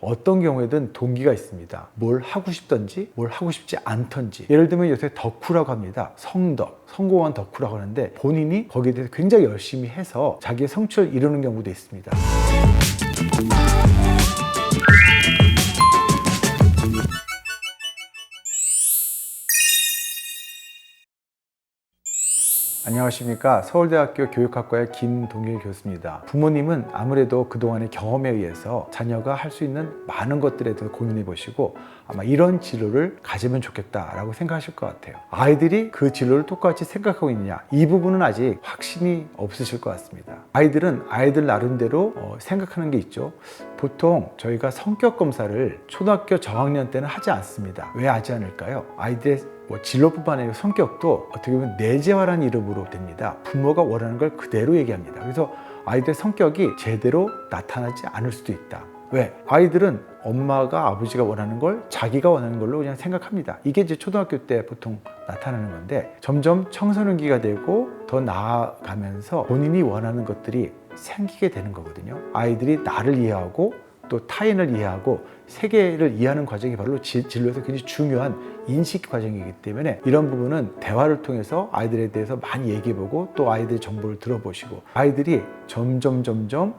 어떤 경우에든 동기가 있습니다. 뭘 하고 싶던지 뭘 하고 싶지 않던지. 예를 들면 요새 덕후라고 합니다. 성덕, 성공한 덕후라고 하는데 본인이 거기에 대해서 굉장히 열심히 해서 자기의 성취를 이루는 경우도 있습니다. 안녕하십니까. 서울대학교 교육학과의 김동일 교수입니다. 부모님은 아무래도 그동안의 경험에 의해서 자녀가 할 수 있는 많은 것들에 대해서 고민해 보시고 아마 이런 진로를 가지면 좋겠다라고 생각하실 것 같아요. 아이들이 그 진로를 똑같이 생각하고 있느냐, 이 부분은 아직 확신이 없으실 것 같습니다. 아이들은 아이들 나름대로 생각하는 게 있죠. 보통 저희가 성격 검사를 초등학교 저학년 때는 하지 않습니다. 왜 하지 않을까요? 아이들의 진로뿐만 아니라 성격도 어떻게 보면 내재화라는 이름으로 됩니다. 부모가 원하는 걸 그대로 얘기합니다. 그래서 아이들의 성격이 제대로 나타나지 않을 수도 있다. 왜? 아이들은 엄마가 아버지가 원하는 걸 자기가 원하는 걸로 그냥 생각합니다. 이게 이제 초등학교 때 보통 나타나는 건데 점점 청소년기가 되고 더 나아가면서 본인이 원하는 것들이 생기게 되는 거거든요. 아이들이 나를 이해하고 또 타인을 이해하고 세계를 이해하는 과정이 바로 진로에서 굉장히 중요한 인식 과정이기 때문에 이런 부분은 대화를 통해서 아이들에 대해서 많이 얘기해보고 또 아이들의 정보를 들어보시고 아이들이 점점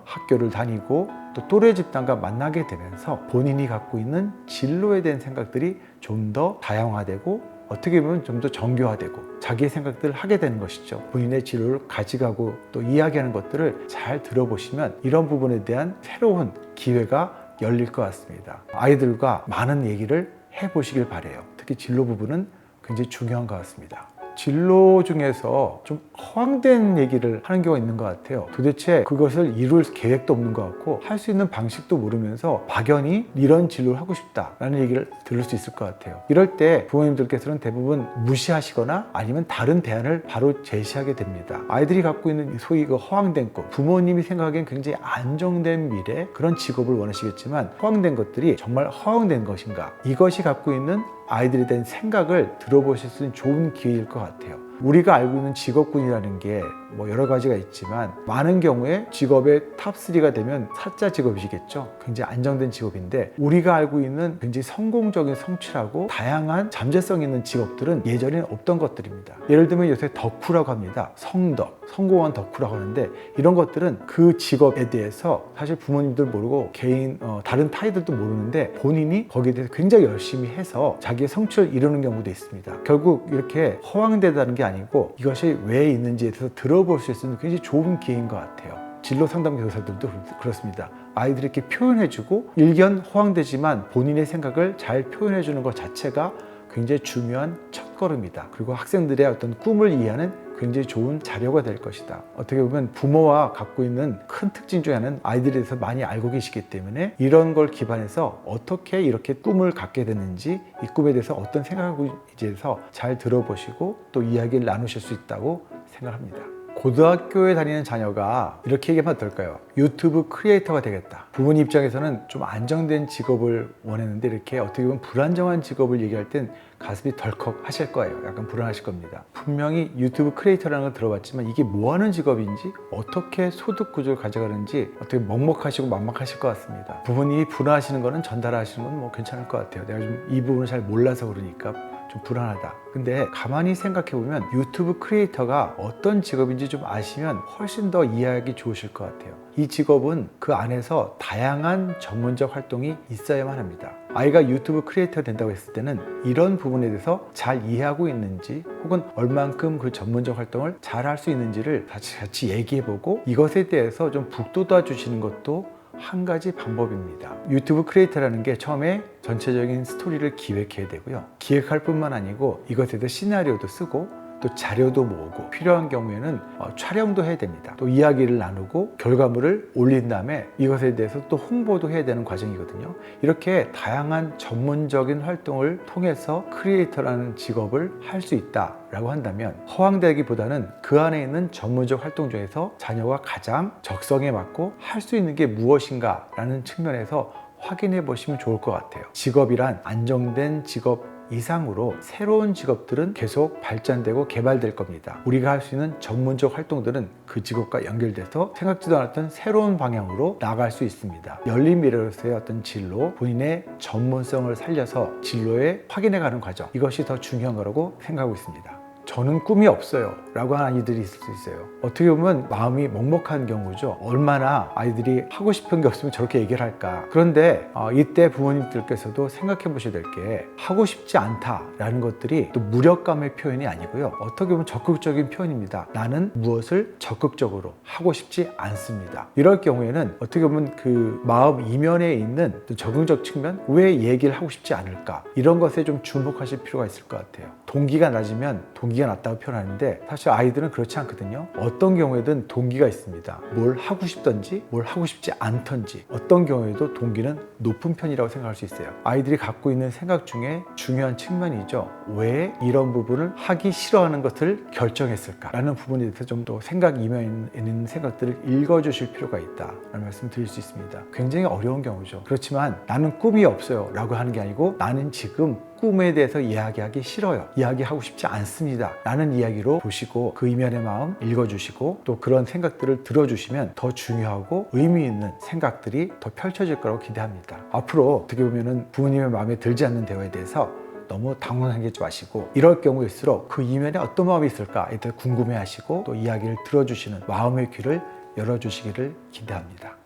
학교를 다니고 또 또래 집단과 만나게 되면서 본인이 갖고 있는 진로에 대한 생각들이 좀 더 다양화되고 어떻게 보면 좀 더 정교화되고 자기의 생각들을 하게 되는 것이죠. 본인의 진로를 가져가고 또 이야기하는 것들을 잘 들어보시면 이런 부분에 대한 새로운 기회가 열릴 것 같습니다. 아이들과 많은 얘기를 해보시길 바라요. 특히 진로 부분은 굉장히 중요한 것 같습니다. 진로 중에서 좀 허황된 얘기를 하는 경우가 있는 것 같아요. 도대체 그것을 이룰 계획도 없는 것 같고 할 수 있는 방식도 모르면서 막연히 이런 진로를 하고 싶다라는 얘기를 들을 수 있을 것 같아요. 이럴 때 부모님들께서는 대부분 무시하시거나 아니면 다른 대안을 바로 제시하게 됩니다. 아이들이 갖고 있는 소위 그 허황된 꿈, 부모님이 생각하기엔 굉장히 안정된 미래, 그런 직업을 원하시겠지만 허황된 것들이 정말 허황된 것인가, 이것이 갖고 있는 아이들에 대한 생각을 들어보실 수 있는 좋은 기회일 것 같아요. 우리가 알고 있는 직업군이라는 게 여러 가지가 있지만 많은 경우에 직업의 탑3가 되면 사자 직업이시겠죠. 굉장히 안정된 직업인데 우리가 알고 있는 굉장히 성공적인 성취라고 다양한 잠재성 있는 직업들은 예전에는 없던 것들입니다. 예를 들면 요새 덕후라고 합니다. 성덕, 성공한 덕후라고 하는데 이런 것들은 그 직업에 대해서 사실 부모님들 모르고 개인 다른 타이들도 모르는데 본인이 거기에 대해서 굉장히 열심히 해서 자기의 성취를 이루는 경우도 있습니다. 결국 이렇게 허황되다는 게 아니고 이것이 왜 있는지에 대해서 들어볼 수 있는 굉장히 좋은 기회인 것 같아요. 진로 상담 교사들도 그렇습니다. 아이들이 이렇게 표현해주고 일견 허황되지만 본인의 생각을 잘 표현해주는 것 자체가 굉장히 중요한 첫걸음이다. 그리고 학생들의 어떤 꿈을 이해하는 굉장히 좋은 자료가 될 것이다. 어떻게 보면 부모와 갖고 있는 큰 특징 중에 하나는 아이들에 대해서 많이 알고 계시기 때문에 이런 걸 기반해서 어떻게 이렇게 꿈을 갖게 됐는지 이 꿈에 대해서 어떤 생각을 해서 잘 들어보시고 또 이야기를 나누실 수 있다고 생각합니다. 고등학교에 다니는 자녀가 이렇게 얘기하면 어떨까요? 유튜브 크리에이터가 되겠다. 부모님 입장에서는 좀 안정된 직업을 원했는데 이렇게 어떻게 보면 불안정한 직업을 얘기할 땐 가슴이 덜컥 하실 거예요. 약간 불안하실 겁니다. 분명히 유튜브 크리에이터라는 걸 들어봤지만 이게 뭐 하는 직업인지 어떻게 소득 구조를 가져가는지 어떻게 먹먹하시고 막막하실 것 같습니다. 부모님이 불안하시는 거는 전달하시는 건 괜찮을 것 같아요. 내가 좀 이 부분을 잘 몰라서 그러니까 좀 불안하다. 근데 가만히 생각해보면 유튜브 크리에이터가 어떤 직업인지 좀 아시면 훨씬 더 이해하기 좋으실 것 같아요. 이 직업은 그 안에서 다양한 전문적 활동이 있어야만 합니다. 아이가 유튜브 크리에이터 된다고 했을 때는 이런 부분에 대해서 잘 이해하고 있는지 혹은 얼만큼 그 전문적 활동을 잘 할 수 있는지를 같이 얘기해보고 이것에 대해서 좀 북돋아 주시는 것도 한 가지 방법입니다. 유튜브 크리에이터라는 게 처음에 전체적인 스토리를 기획해야 되고요. 기획할 뿐만 아니고 이것에 대해 시나리오도 쓰고 또 자료도 모으고 필요한 경우에는 촬영도 해야 됩니다. 또 이야기를 나누고 결과물을 올린 다음에 이것에 대해서 또 홍보도 해야 되는 과정이거든요. 이렇게 다양한 전문적인 활동을 통해서 크리에이터라는 직업을 할 수 있다라고 한다면 허황되기보다는 그 안에 있는 전문적 활동 중에서 자녀가 가장 적성에 맞고 할 수 있는 게 무엇인가 라는 측면에서 확인해 보시면 좋을 것 같아요. 직업이란 안정된 직업 이상으로 새로운 직업들은 계속 발전되고 개발될 겁니다. 우리가 할 수 있는 전문적 활동들은 그 직업과 연결돼서 생각지도 않았던 새로운 방향으로 나아갈 수 있습니다. 열린 미래로서의 어떤 진로, 본인의 전문성을 살려서 진로에 확인해가는 과정, 이것이 더 중요한 거라고 생각하고 있습니다. 저는 꿈이 없어요 라고 하는 아이들이 있을 수 있어요. 어떻게 보면 마음이 먹먹한 경우죠. 얼마나 아이들이 하고 싶은 게 없으면 저렇게 얘기를 할까. 그런데 이때 부모님들께서도 생각해 보셔야 될 게, 하고 싶지 않다라는 것들이 또 무력감의 표현이 아니고요, 어떻게 보면 적극적인 표현입니다. 나는 무엇을 적극적으로 하고 싶지 않습니다. 이럴 경우에는 어떻게 보면 그 마음 이면에 있는 또 적응적 측면, 왜 얘기를 하고 싶지 않을까, 이런 것에 좀 주목하실 필요가 있을 것 같아요. 동기가 낮으면 동기가 낮다고 표현하는데 사실 아이들은 그렇지 않거든요. 어떤 경우에든 동기가 있습니다. 뭘 하고 싶던지 뭘 하고 싶지 않던지, 어떤 경우에도 동기는 높은 편이라고 생각할 수 있어요. 아이들이 갖고 있는 생각 중에 중요한 측면이죠. 왜 이런 부분을 하기 싫어하는 것을 결정했을까 라는 부분에 대해서 좀 더 생각 이면에 있는 생각들을 읽어주실 필요가 있다라는 말씀 드릴 수 있습니다. 굉장히 어려운 경우죠. 그렇지만 나는 꿈이 없어요 라고 하는 게 아니고, 나는 지금 꿈에 대해서 이야기하기 싫어요, 이야기하고 싶지 않습니다 라는 이야기로 보시고, 그 이면의 마음 읽어주시고 또 그런 생각들을 들어주시면 더 중요하고 의미 있는 생각들이 더 펼쳐질 거라고 기대합니다. 앞으로 어떻게 보면 부모님의 마음에 들지 않는 대화에 대해서 너무 당황하지 마시고, 이럴 경우일수록 그 이면에 어떤 마음이 있을까에 대해 궁금해하시고 또 이야기를 들어주시는 마음의 귀를 열어주시기를 기대합니다.